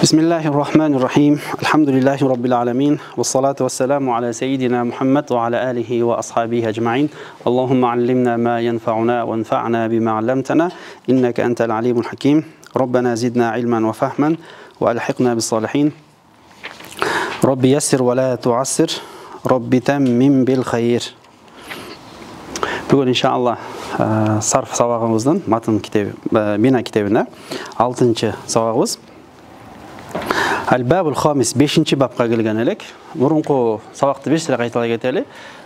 Bismillahirrahmanirrahim. Elhamdülillahi Rabbil alemin. Ve salatu ve selamu ala seyyidina Muhammed ve ala alihi ve ashabihi ecma'in. Allahümme allimna ma yenfa'una ve enfa'na bima allamtana. İnneke entel alimul hakim. Rabbena zidna ilmen ve fahmen ve alhiqna bis salihin. Rabbi yessir ve la tuassir. Rabbi temmim bil hayır. Bugün inşallah sarf sabağımızdan matın kitabı, bina kitabına 6. sabağımız. Al-Babul Khamis 5-ci babqa kelgen elek. Murunqu sabaqты 5 rəq aytala keteli.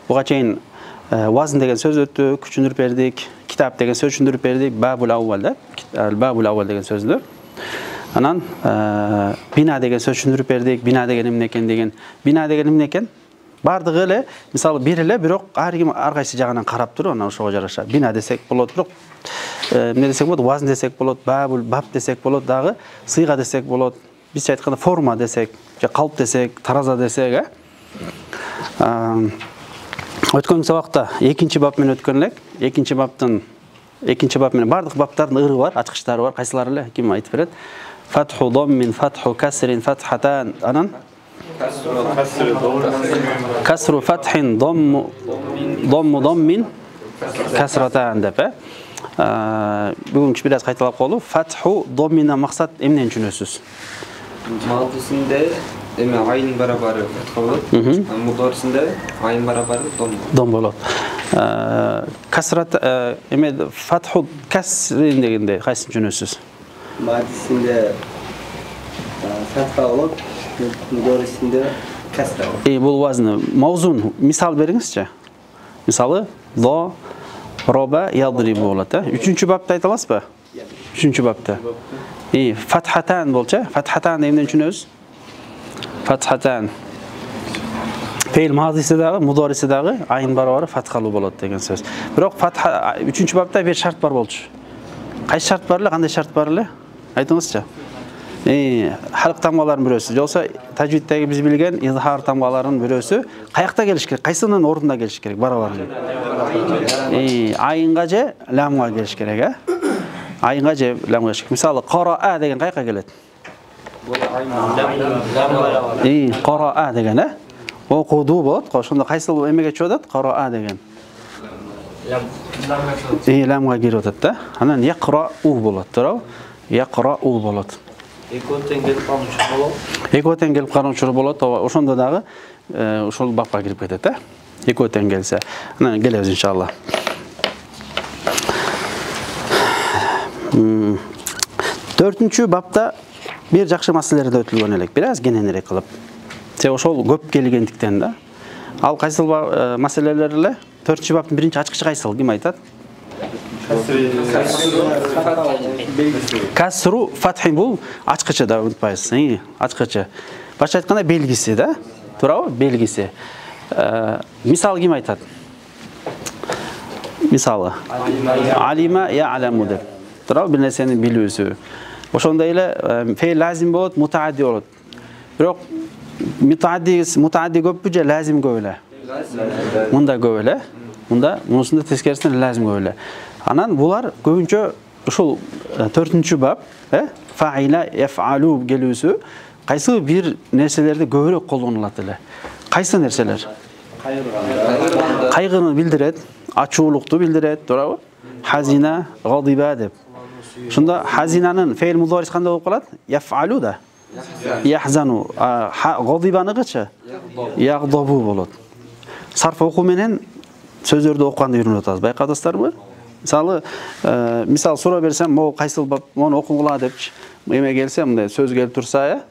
Buğa çeyin vazn degen söz ötdü, küçündürüp berdik. Kitap degen söz düşündürüp berdik. Babul Awwalda, Al-Babul Awwal degen sözdü. Anan bina degen söz düşündürüp berdik. Bina degen emne eken degen. Bina degen emne eken? Bardığı ele, misal bir ele birok har kim arqaysı jagынан qarap tur, ona ошого жараша. Bina desek bolot, birok ne desek bolot, vazn desek bolot, babul bab desek bolot, dagı sıyğa desek bolot. Biz aytқанда forma desek, қалып desek, тараза desek. Өткен сабақта екінші бапмен өткен элек. Екінші бапмен бардық баптардың ыры бар, ачқыштары бар. Қайсылары эле? Ким айтып берет? Фатху доммин, фатху касрин, фатхатан. Анан? Касру фатхин, домму доммин, касратан деп. Бүгүн biraz қайталап қалу. Фатху домминнен мақсат эмнен түшүнөсүз? Madisinde ayın beraber fatha mudarisinde ayın beraber dom bolot. Kasrat fathu kasrin degende qayсын түшүнөсүз? Madisinde fatha болот, mudarisinde kasra болот. Бул вазны мавзун мисал бериңизчи. Мисалы до роба ядрибу болот, 3-чү бапта айта аласызбы? 3-чү бапта. Fathatan bolça. Fathatan nemden düşünüyoruz? Fathatan. Feil mazisi dağı, mudarisi dağı ayın barabarı fathalı bolot degen söz. Biroq fatha 3-cü babda bir şart bar bolçu. Qaysı şart barlı, qanday şart barlı? Aytыңызчы. Halq tamgalarının birösü. Jolsa tajviddagi biz bilgen izhar tamgalarının birösü qayakta geliş kerek? Qaysının orunda geliş kerek? Barabarlı. Ayınga je lamga geliş kerek, ha? Ayınga je lamga geliş kerek. Misалы qara'a degen qayqa kelет? Qara'a degen, ha? Okudu bolot. Ошондо кайсы эмеге чыгып атат? Qara'a degen. Lamga келип атат да. Анан yaqra'u bolot, to'g'ri? Yaqra'u bolot. Ekoten gelip qarançur bolot. Ошондо дагы ошол бапка кирип кетет, да? Ekoten gelse. Анан келебиз иншалла. 4-cü bapta bir жакшы маселелерде өтүлгөн элек. Biraz кененирээк кылып. Ошол көп келгендиктен да. Ал кайсыл маселелер эле? 4-cü баптын биринчи ачкычы кайсыл? Ким айтат? Kasru fathin bul ачкычы да унутпайсыз. Ачкычы. Башка айтканда белгиси да. Туурабы? Белгиси. Мисал ким айтат? Мисалы. Алима я'ламу деп. Туурабы? Бир нерсени билүүсү. Ошондой эле фейл лазим болот, мутаадди болот. Бирок мутаадди көппү же лазим көп эле? Мында көп эле. Мында мунусунда тескерисинен лазим көп эле. Анан булар көбүнчө ушул 4-cü бап, фаила яф'алу келүүсү кайсы бир нерселерди көбүрөөк колдонулат эле. Кайсы нерселер? Кайгыны билдирет, ачуулукту билдирет, туурабы? Hazina, gadiba деп. Шунда hazinanын фейл мударис кандай болуп калат? Яф'алу да. Яхзану. Гадибаныкычы? Ягдабу болот. Сарф окуу менен сөздөрдү окуганды үйрөнүп атабыз. Байкадыңыздарбы? Misal soru versem, mo kaysıl bab, onu okungula depçi. Eme gelse, mınday söz gelip tursa ya.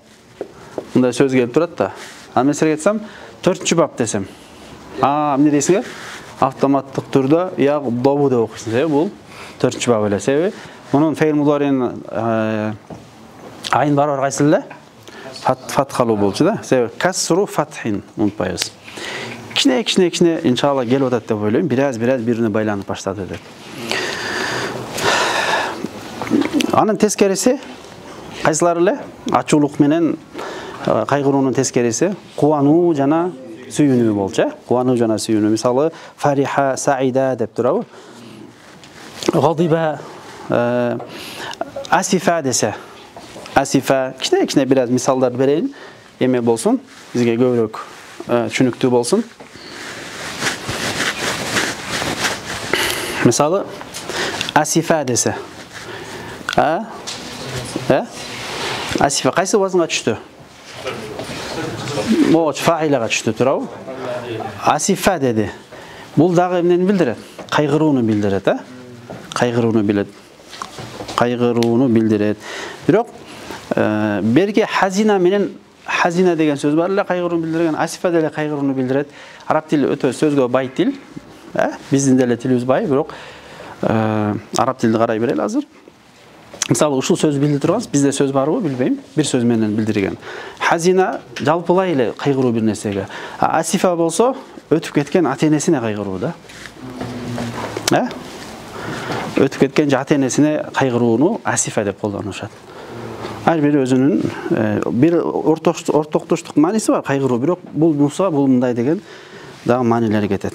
Mınday söz gelip turat da. Ama mesela geçsem, 4-cü bab desem. Ne deysin? Avtomatlık turda ya dobu da okuyorsun. Bu 4-cü bab öyle sebebi. Bunun feil mudarinin ayın var kaysıl fathalı bolçu da. Sebebi kasru fathin unutmayız. Kişine inşallah gel odat da böyle. Biraz birbirine baylanıp başladı dedi. Anın teskerisi kayсылары эле? Ачуулук менен кайгыруунун тескерisi кубануу жана сүйүнүү болчу. Кубануу жана сүйүнүү. Мисалы фариха, саида деп турабы? Гадиба, асифа десе. Asifa. Kişine biraz misallar vereyim. Eme bolsun. Bizge köpürөөк түшүнүктүү болsun. Мысалы, Asifa dese. Asifa qayсы вазынга түштү? Моч фаилага түштү, туурабы? Asifa dedi. Бул дагы эмнени билдирет? Кайгырууну билдирет, Кайгырууну билдирет. Бирок берге хазина менен хазина деген сөз бар эле кайгырууну билдирген, асифа деле кайгырууну билдирет. Араб тили өтө сөзгө бай тил. Биздин деле тилибиз бай, бирок араб тилди карай берели азыр. Мисалы, ушул сөз билдире турганбыз, бизде сөз барбы, билбейм. Бир сөз менен билдирген. Хазина жалпылай эле кайгыруу бир нерсеге. Асифа болсо, өтүп кеткен ата-энесине кайгыруу да. Өтүп кеткен ата-энесине кайгырууну асифа деп колдонушат. Ар бири өзүнүн бир ортоктоштук мааниси бар кайгыруу, бирок бул болсо бул мындай деген дагы маанилери кетет.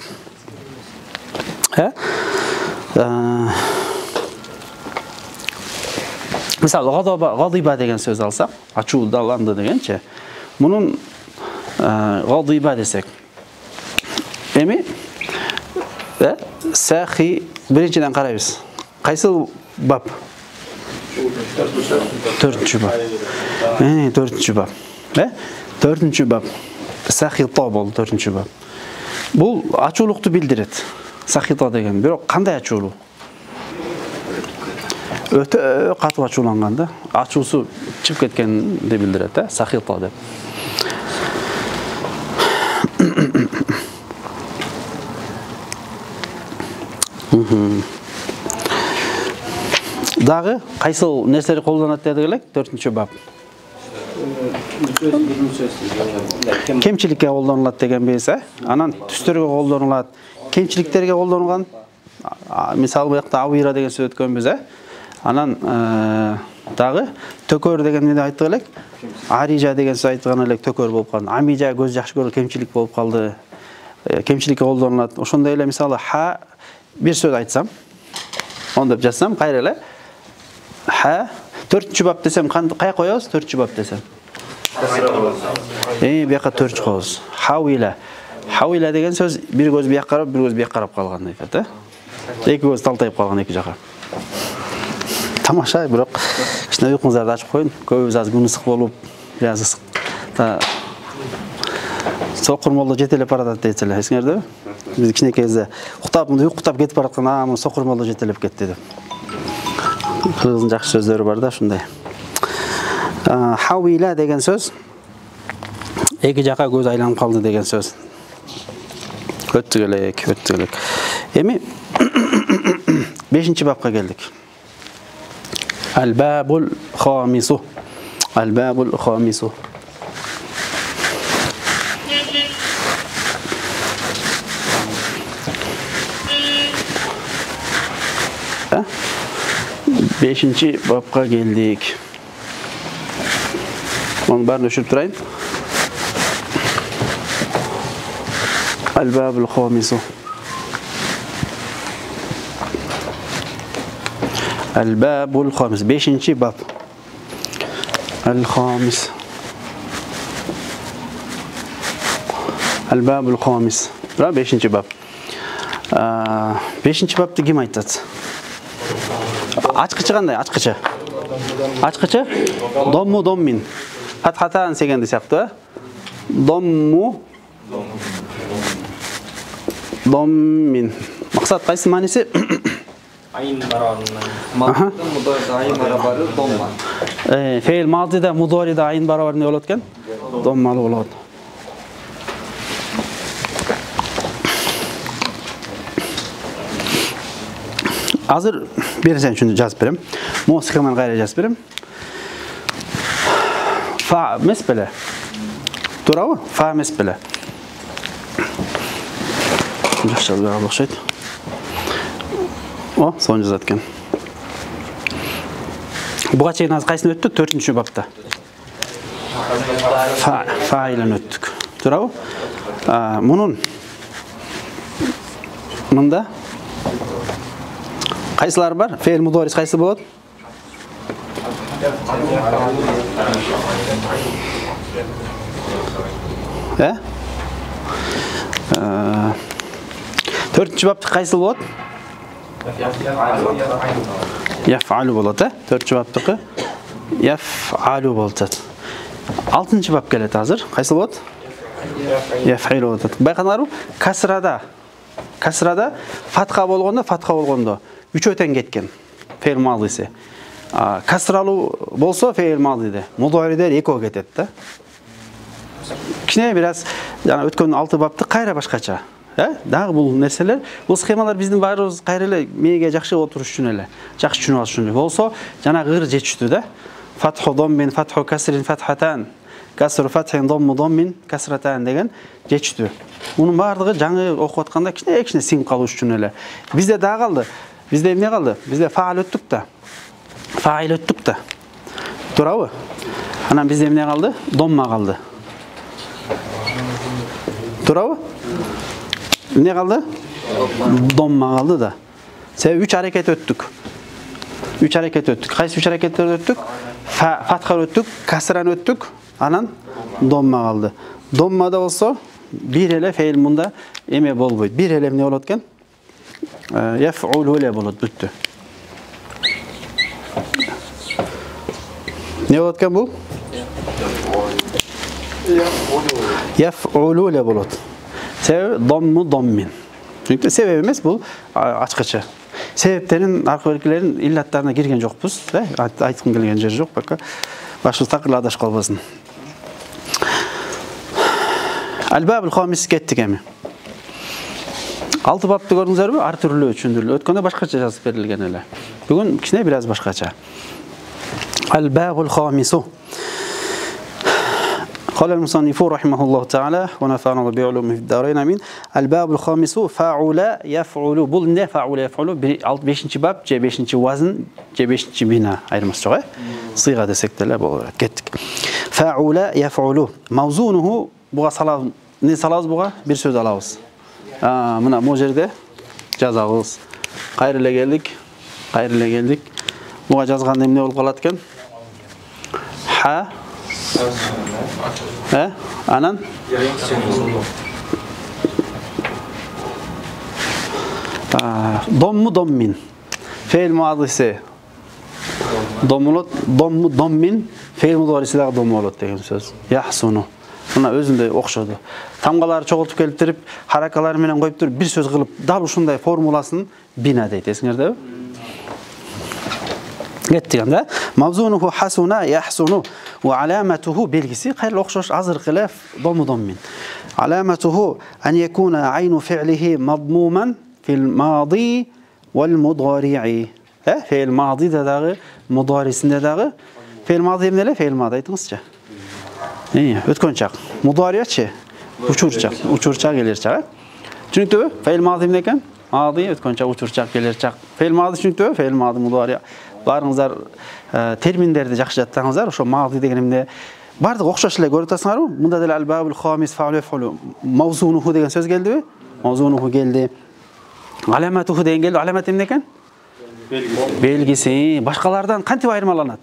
Мисалы, гадиба деген сөз алсак, ачуудаланды дегенчи. Мунун гадиба десек. Эми сахи биринчиден карайбыз. Кайсы бап? 4-чү бап. 4-чү бап. 4-чү бап. Сахита бол 4-чү бап. Бул ачуулукту билдирет. Сахита деген, бирок кандай ачуулук? Өтө катуу ачууланган да. Ачуусу чыгып кеткенди билдирет, Сахита деп. Дагы кайсы нерселер колдонот дедик элек? 4-чү бап. Кемчиликке колдонулат деген биз, Анан түстөргө колдонулат, кемчиликтерге колдонулган. Мисалы, буякта авира деген сөз өткөнбүз, Анан дагы төкөр дегенди айттык элек. Арижа деген сөз айткан элек, төкөр болуп калды. Амижа көз жакшы көрүү, кемчилик болуп калды. Кемчиликке колдонулат. Ошондой эле мисалы ха бир сөз айтсам, ондоп жазсам, кайра эле ха 4-чү бап десем, кая коебуз? 4-чү бап десем. Бияка 4 коебуз. Хауила. Хауила деген сөз бир көз бияка карап, бир көз бияка карап калган дейт, Эки көз талтайып калган эки жака. Тамаша, бирок кичине уйкуңуздарды ачып коюн. Көбүбүз аз күн ысык болуп, бияз ысык. Сокур молдо жетелеп баратат дейт эле, эсиңердеби? Биз кичинекей кезде уктап кетип бараткан, муну сокур молдо жетелеп кетти деп. Кыргыздын жакшы сөздөрү бар да, ушундай. Хауила деген сөз эки жака көз айланып калды деген сөз. Өттүк элек. Эми 5-чи бапка келдик. Al-babul khamisu. Al-babul khamisu. Beşinci babka geldik. Onu barını öşürüp durayım. Al-babul khamisu. Al-babul khamis. Beşinci bab. Al-khamis. Al-babul khamis. Beşinci bab. Beşinci babda kim aytат? Açqıcı qanday? Açqıcı. Açqıcı? Dommu dommin. Fathatan segende siyaktı. Dommu dommin. Maqsad qaysi ma'nisi? Ayn barabarından. Madida mudorida ayn barabari domma. Fe'l madida mudorida ayn barabar ne bolot ekan? Dommalı bolot. Hazır bir sen şunu yazıp berem. Musiqaman gayra yazıp berem. Fa mesbele. To'g'rimi? Fa mesbele. Yaxshi o'xshaydi. O, son yazatgan. Buga cheyna qaysini o'tdik? 4-babda. Fa'ilan o'tdik. To'g'rimi? Bunda qaysilar var? Fe'l mudorisi qaysi bo'ladi? Төртінші бапты қайсыл болады? Яф'алу болады. Төртінші баптықы яф'алу болады. Алтыншы бап келеді азыр. Қайсыл болады? Яф'илу болады. Байқаңдар, касрада фатха болгондо үчөөтөн кеткен. Фе'ил мадиси. Касралу болсо фе'ил мадиде, мудориде экөө кетет да. Кичине бираз жана өткөн 6 бапты кайра башкача. Дагы бул нерселер, бул схемалар биздин баарыбыз кайра эле мээге жакшы отуруш үчүн эле, жакшы түшүнүп алыш үчүн. Болсо, жана гыр жетиштүү да. Фатху доммин, фатху касрин, фатхатан, касру фатхин, домму доммин, касратан деген жетиштүү. Мунун баардыгы жаңы окуп атканда кичине сиңип калыш үчүн эле. Бизде дагы калды. Бизде эмне калды? Бизде фаал өттүк да. Фаил өттүк да. Туурабы? Анан бизде эмне калды? Домма калды. Туурабы? Эмне калды? Домма калды да. Себеби 3 аракет өттүк. 3 аракет өттүк. Кайсы 3 аракеттер өттүк? Фатха өттүк, касран өттүк, анан домма калды. Доммада болсо бир эле фе'ил мында эме болбойт. Бир эле эмне болот экен? Яф'улу эле болот, бүттү. Не болот экен бул? Яф'улу эле болот. Себеби домму доммин. Çünkü себеби эмес, бул ачкыча. Себептерин, аркы белгилерин иллаттарына кирген жокпуз, айткым келген жер жок, бака башыбыз такыр адашып калбасын. Албабул хамис кеттик эми. 6 бапты көрдүңүзөрбү? Ар түрлүү түшүндүрүлүп. Өткөндө башкача жазып берилген эле. Бүгүн кичине бир аз башкача. Албабул хамису. قال المصنف رحمه الله تعالى ونفعنا الله بعلومه في الدارين آمين. الباب الخامس فعل يفعل. Бул эмне фа'ула яф'улу? 5-чи бап, же 5-чи вазн, же 5-чи бина айырмасы жок, сыйга десек деле болот. Кеттик. Фа'ула яф'улу. Мавзунуху буга салабыз. Не салабыз буга? Бир сөз алабыз. Мына бул жерде жазабыз. Кайра эле келдик. Буга жазганда эмне болуп калат экен? Ха Анан домму доммин. Фе'ил мадиси домму доммин, фе'ил мудориси дагы домму болот деген сөз. Яхсуну. Мына өзүндөй окшоду. Тамгалары чогултуп келип, харакалары менен коюп туруп бир сөз кылып, дал ушундай формуласын бина дейт. Эсиңердеби? Getiğinde mavzunuhu hasuna yahsunu ve alamatuhu belgisi hayır okşoş azır kılaf dommin. Alamatuhu en yekuna aynu fi'lihi madmuman fil madi vel mudari'i. Fi'l madi de dağı mudarisinde dağı fi'l madi emnele fi'l madi aytыңызчы. Өткөнчак. Mudari'çi uçurçak gelirçak. Çünkü fi'l madi emne ekan? Madi өткөнчак uçurçak gelirçak. Fi'l madi çünkü fi'l madi mudari'. Барыңыздар терминдерди жакшы жаттаңыздар. Ошо мағди деген эмне бардык окшош эле көрүп атасыңарбы? Мында деле албабул хамис фа'лу яф'улу мавзунуху деген сөз келдиби? Мавзунуху келди. Аламатуху деген келди. Аламат эмне экен? Белгиси. Башкалардан кантип айырмаланат?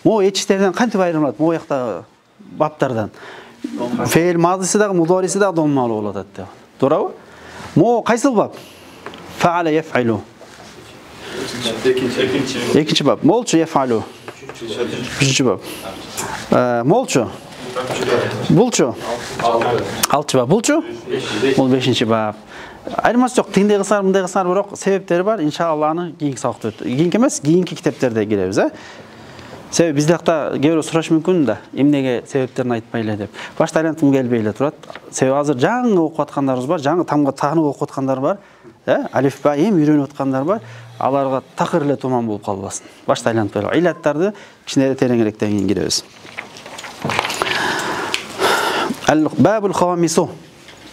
Могу этиштерден кантип айырмаланат? Могу жакта баптардан. Фе'ил мадиси дагы мудориси дагы доммалуу болот деп. Туурабы? Могу кайсыл бап? Фа'ала яф'алу. Экинчи бап. Молчу яф'алу. Üçüncü bab. Молчу. Булчу. Алтынчы бап. Булчу. Бул бешинчи бап. Айырмасы жок. Тиңдей кысар, мындай кысар, бирок себептери бар. Иншалла аны кийинки сабакта кийинки эмес, кийинки китептерде киребиз, Себеби бизде акта кээ сураш мүмкүн да, эмнеге себептерин айтпай эле деп. Башта айлантым келбей эле турат. Себеби азыр жаңы окуп аткандарыбыз бар, жаңы тамга таанып окуп аткандар бар. Алифба эми үйрөнүп аткандар бар. Аларга такыр эле туман болуп калбасын. Башта айланып берип, илаттарды кичине тереңирээктен кийин киребиз. Al-babul khamisu.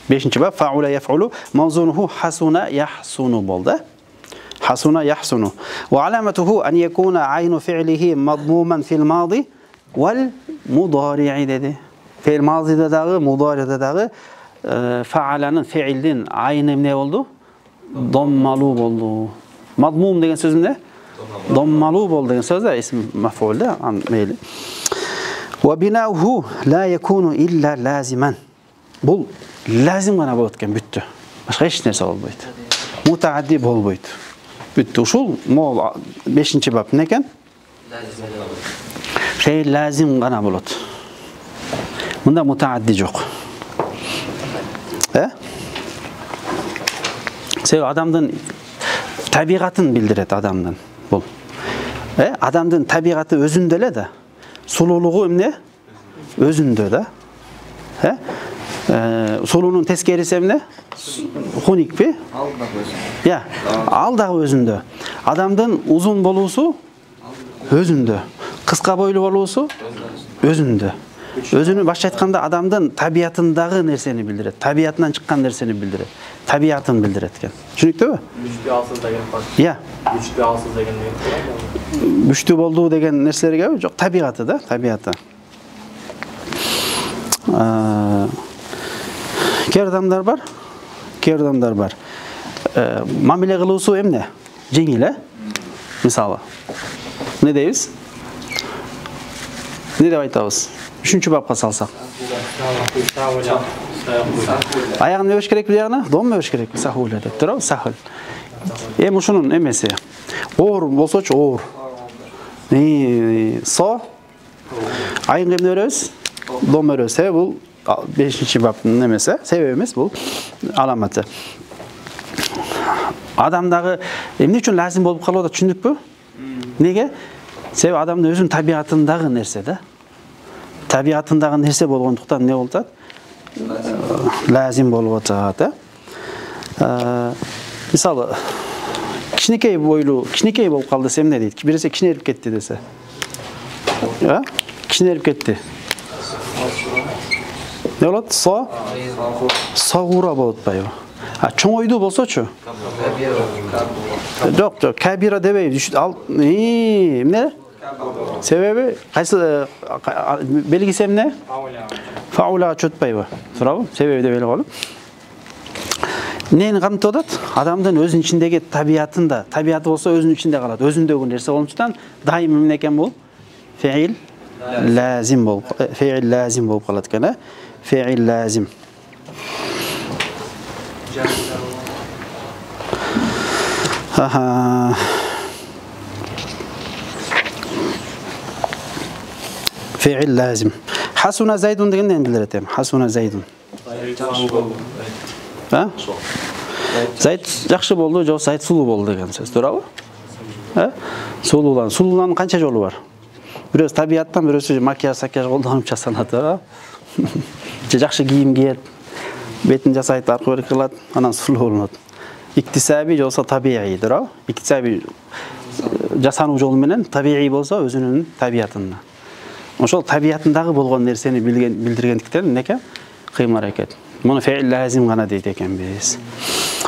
5-ci bab fa'ula yaf'ulu mawzunuhu hasuna yahsunu boldu. Hasuna yahsunu. Ve alamatuhu en yekuna aynu fi'lihi madmuman fil madi vel mudari'i dedi. Fi'l madide dağı, mudari'de dağı fa'alanın fi'ildin ayını ne oldu? Dommalu oldu. Madmum degen söz ne? Dommalu bo'ldi degan so'z ism maf'ulda, mayli. Va binauhu la yakunu illa laziman. Bu lazim gana bo'lgan bitdi. Boshqa hech narsa bo'lmaydi. Mutaaddi bo'lmaydi. Bitdi. Uşul mol 5-bab ne ekan? Fe'il lazim gana bo'ladi. Bunda mutaaddi yo'q. Sev adamdan tabiatını bildiradi adamdan bu. Adamdan tabiatı özündele de. Sululuğu ne? Özünde de. Sulunun teskerisi ne? Hunik bi? Ya, aldağı özünde. Adamdan uzun bolusu özünde. Kıska boylu bolusu özünde. Özünü başta aytқанда adamdan tabiatındağı nerseni bildiredi. Tabiatından çıkan nerseni bildiredi. Tabiatını bildiredi ekan. Tushunibdi mi? Güçlü alsız degan fark. Ya. Güçlü alsız degan Güçlü bolduğu degan nerselerge yo'q, tabiatı da, tabiatı. Ker adamlar var. Ker adamlar var. Mamile kılıusu emne? Jengil, Misалы. Ne deymiz? Ne deb aytamiz? 3-babga salsak. Ayağını ne kerak bu yağına? Don mu kerak? Sahule deb turib, sahul. Şunun emesi. Oğur bolsa-chi oğur. So. Ayın emne örөбүз? Don örөбүз. Bu 5-babın emesi. Sebebimiz bu alamatı. Adamdağı emne üçün lazım bolup kalıyor tushundukku? Nege? Sebep adamın özünün tabiatındağı nerse de. Tabiatındağı nerse bolğonduktan ne olacak? Lazım bolup atadi. Misalı kichikey boylu, kichikey bolup kaldı desem ne deydi? Birisi kichikeyip ketdi dese. Ya? Kichikeyip ketdi. Ne oladi? Sag'ura bo'lib atpaydi. Cho'ng'oydu bo'lsa-chi? Yo'q, kabira demaydi. Ne? Sebebi qaysi belgisi ne? Faula çötpaydi. So'rab, sebebi de belli qolib. Neni qamtadi? Adamdan özünün içindeki tabiatında, tabiatı olsa özünün içinde kaladi. Özündeki nerse olmuştan daim ne ekan bu? Fiil lazim bol. Fiil lazim bol qoladi kana. Fiil lazim. Aha. Fiil lazim. Hasuna Zaydun degenden bildiretem. Hasuna Zaydun. Ha? Zayd yaxshi bo'ldi, jo Zayd sulu bo'ldi degan so'z, to'g'rimi? Ha? Sululan qancha yo'li bor? Biroz tabiatdan, biroz makiyaj qo'llanib jasanadi, ha? Yaxshi kiyim kiyadi, betin jasaydi, arqa qiladi, anan sulu bo'ladi. İktisabi olsa tabiidir o. İktisabi jasanu yolu menen tabiiy bolsa özünün tabiatında. Oşol tabiatındağı bolğon nerseni bildirgendikten neke kıyım hareket. Bunu fiil lazim gana deydi eken biz.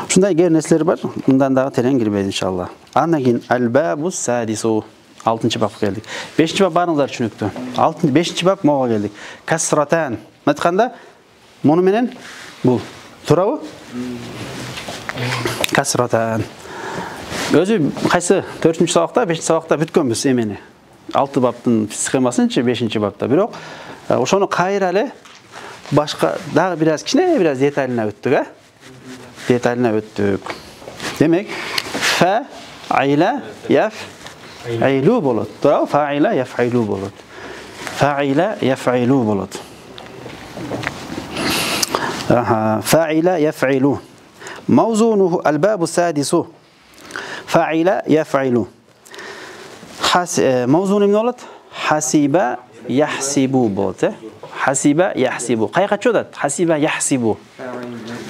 Şunday ger nesleri var. Bundan daha teren girmeyiz inşallah. Anagin al-babu sadisu. 6. bab geldik. 5. bab barыңыздар түшүнүктүү. 5. bab moğa geldik. Kasratan. Ayтканда муну менен бул. Туурабы? Kasratan. Özü qaysı 4. sabakta, 5. sabakta бүткөнбүз эмени. 6 babdын схемасынчы 5. babda. Бирок ошону кайралы başka daha biraz biraz detayına öttük, ha? Detayına öttük. Demek fa'ila yaf'ilu bo'ladi. To'g'ri? Fa'ila yaf'ilu bo'ladi. Fa'ila yaf'ilu bo'ladi. Aha, fa'ila yaf'ilu. Mawzunuhu al-babu sadisu. Fa'ila yaf'ilu. Mawzunu nima bo'ladi? Hasiba yahsibu bo'ladi. Hasiba yahsibu. Qayerga cho'dadi? Hasiba yahsibu.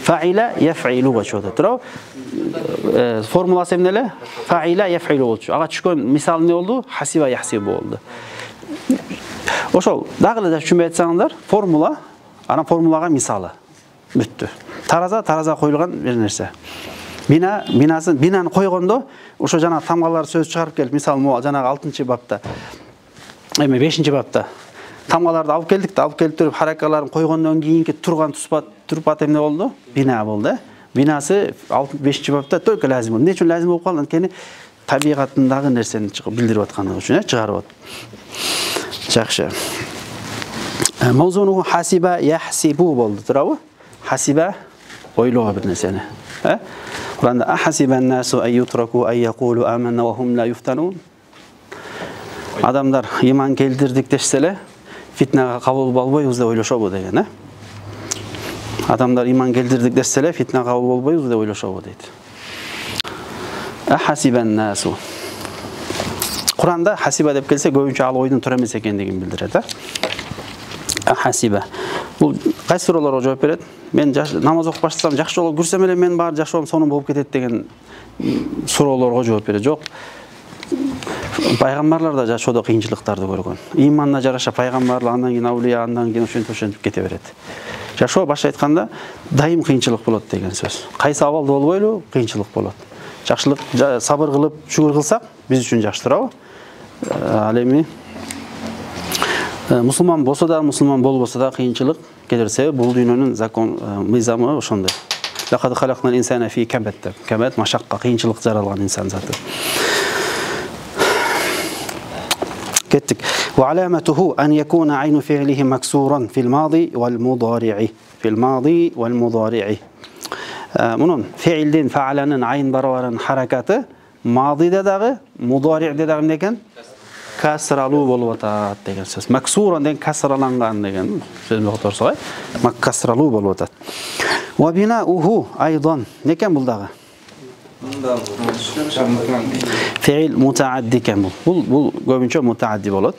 Fa'ila yaf'ilu ga cho'dadi. To'g'ri? Formulasi ham nima? Fa'ila yaf'ilu bo'ldi. Aga tushgan misol ne oldu? Hasiba yahsibu bo'ldi. Oşol, dağılada tushunmay aytsanglar, formula, ana formulaga misoli. Bitdi. Taraza qo'yilgan bir narsa. Binani qo'yganda, o'sha jana tamg'alar so'z chiqarib kelib, misol, jana 6-babda, 5 babda tamgalardı alıp geldik de alıp gelip durup harakalarını koygandan keyinki turgan turpat emne oldu? Bina oldu. Binası 5. babda только lazım oldu. Ne için lazım olup kaldı? Keni табигатындагы нерсени билдирип аткандыгы үчүн чыгарып атат. Жакшы. Мавзунуху хасиба яхсибу болду, туурабы? Хасиба ойлоо бир нерсени. Куранда ахасибан насу ай ютраку ай якулу аманна ва хум ла юфтанун. Адамдар иман келтирдик дешсе эле фитнага кабыл болбойбуз деп ойлошобу деген, Адамдар иман келтирдик дешсе эле фитнага кабыл болбойбуз деп ойлошобу дейт. Ахасибан насу. Куранда хасиба деп келсе көбүнчө ал ойдун туура эмес экендигин билдирет, Ахасиба. Бул кайсы суроолорго жооп берет? Мен намаз окуп баштасам, жакшы жолго жүрсөм эле мен баары жакшы болом, сонун болуп кетет деген суроолорго жооп берет. Жок. Пайгамбарлар да жашоодо кыйынчылыктарды көргөн. Иманына жараша пайгамбарлар, андан кийин аулия, андан кийин ошентип кете берет. Жашоо башка айтканда дайым кыйынчылык болот деген сөз. Кайсы абалда болбойлу, кыйынчылык болот. Жакшылык сабыр кылып, шүгүр кылсак, биз үчүн жакшы, туурабы? Ал эми мусулман болсо да, мусулман болбосо да кыйынчылык келерсе, бул дүйнөнүн закон мыйзамы ошондой. Лакад халакнал инсана фи кабат. Кабат машакка, кыйынчылык жаралган инсан заты. كتك وعلامته أن يكون عين فعله مكسورا في الماضي والمضارع منون فعلدين فعلانın عين барабарын حركاتı ماضيда дагы مضارعде дагы эмне экен касралуу болуп атат деген сөз. Максуран деген касраланган деген сөзүн окуторсук, касралуу болуп атат. Wa bina'uhu aydan ne eкен бул дагы? Fiil mutaaddi eкен бул. Бул көбүнчө mutaaddi болот.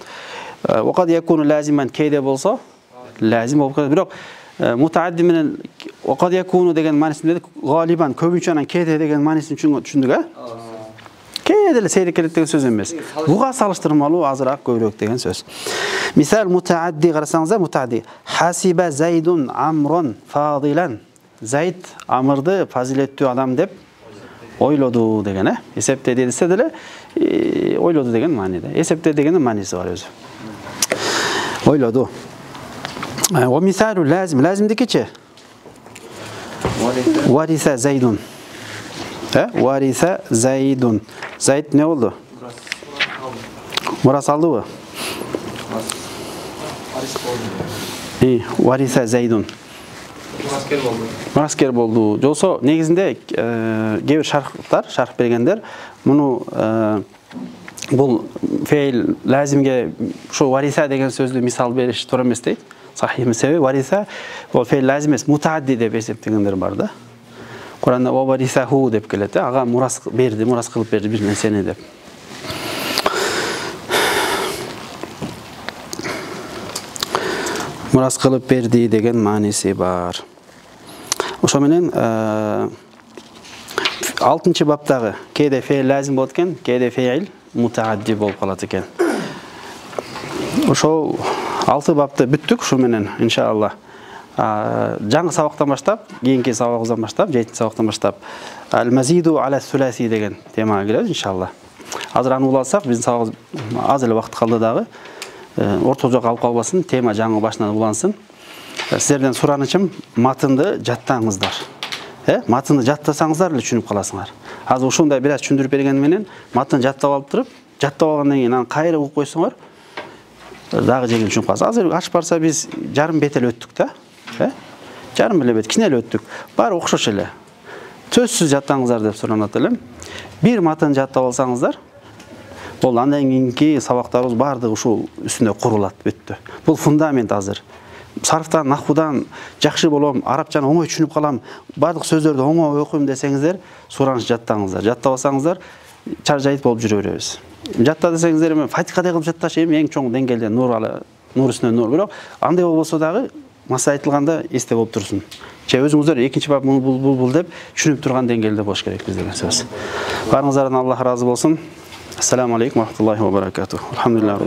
Вакад якуну лазиман кейде болсо, лазим болуп калат. Бирок mutaaddi менен вакад якуну деген маанисинде галибан көбүнчөнүн кейде деген маанисин түшүндүк, Кейде эле сейрек келет деген сөз эмес. Буга салыштырмалуу азыраак көбүрөөк деген сөз. Мисал mutaaddi карасаңыздар, mutaaddi хасиба зайдун амрон фадилан. Зайд амырды фазилеттүү адам деп ойлоду деген, Эсептеди десе деле ойлоду деген мааниде. Эсептеди дегендин мааниси бар өзү. Ойлоду. О мисалу лазим. Лазимдикичи? Вариса зайдун. Вариса зайдун. Зайд не болду? Мурас алдыбы? Вариса зайдун. Мураскер болду. Жолсо негизинде кээ бир шарх бергендер муну бул фейл лазимге ошо вариса деген сөздү мисал бериш туура эмес дейт. Сахih себеби вариса бул фейл лазим эмес, мутаадди деп эсептегендер бар да. Куранда о варисаху деп келет, ага мурас берди, мурас кылып берди бир нерсени деп. Мурас кылып берди деген мааниси бар. Ошо менен 6-чы баптагы кейде фейл лазим болот экен, кейде фейл мутаадди болуп калат экен. Ошо 6 бапты бүттүк ушу менен иншалла. Жаңы сабактан баштап, кийинки сабагыбыздан баштап, 7-чи сабактан баштап ал-мазиду аля суласи деген темага киребиз иншалла. Азыр аны уласак, биздин сабагыбыз аз эле убакыт калды дагы. Орто жок алып калбасын, тема жаңы башынан улансын. Сиздерден суранычым матынды жаттаңыздар. Матынды жаттасаңыздар эле түшүнүп каласыңар. Азыр ушундай бир аз түшүндүрүп бергени менен матын жаттап алып туруп, жаттап алгандан кийин аны кайра окуп койсоңор дагы жеңил түшүнүп каласыз. Азыр ачып барса биз жарым бет эле өттүк да. Жарым эле бет, кичине эле өттүк. Баары окшош эле. Сөзсүз жаттаңыздар деп суранат элем. Бир матын жаттап алсаңыздар, бул андан кийинки сабактарыбыз баардыгы ушул үстүндө курулат, бүттү. Бул фундамент азыр. Сарфтан, нахвудан жакшы болом, арабчаны оңой түшүнүп калам, баардык сөздөрдү оңой окуйм десеңиздер, сураныч жаттаңыздар. Жаттабасаңыздар, чаржайыт болуп жүрө беребиз. Жатта десеңиздер, мен Фатихадай кылып жатташ эми эң чоң деңгээлде нур үстүнө нур. Бирок андай болбосо дагы маса айтылганда эсте болуп турсун. Же өзүңүздөр экинчи бап бул деп түшүнүп турган деңгээлде болуш керекпиз деген сөз. Баарыңыздардан Аллах ыраазы болсун. Ассаламу алейкум ва рахматуллахи ва баракатух. Алхамдулилlah.